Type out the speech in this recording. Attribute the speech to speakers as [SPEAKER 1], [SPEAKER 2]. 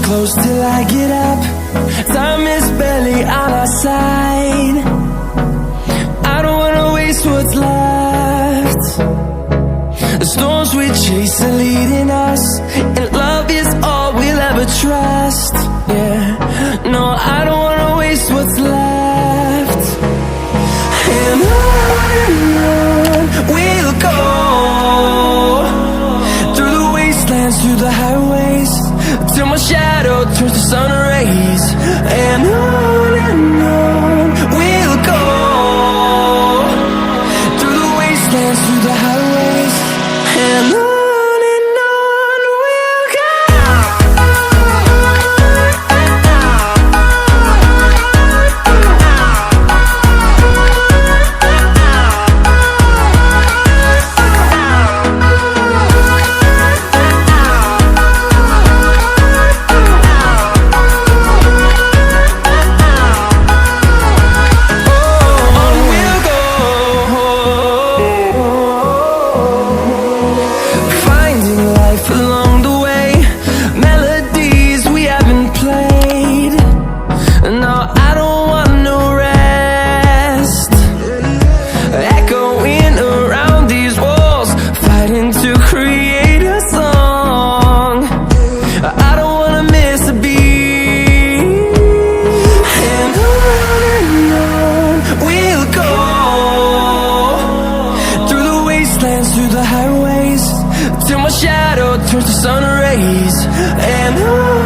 [SPEAKER 1] close till I get up. Time is barely on our side. I don't wanna waste what's left. The storms we chase are leading us, and love is all we'll ever trust. Yeah, no, I don't wanna waste what's left. And on we'll go, through the wastelands, through the highways, till my shadow turns to sun rays. And on we'll go, through the wastelands, through the highways, and on we'll go. Through the highways, till my shadow turns to sun rays. And on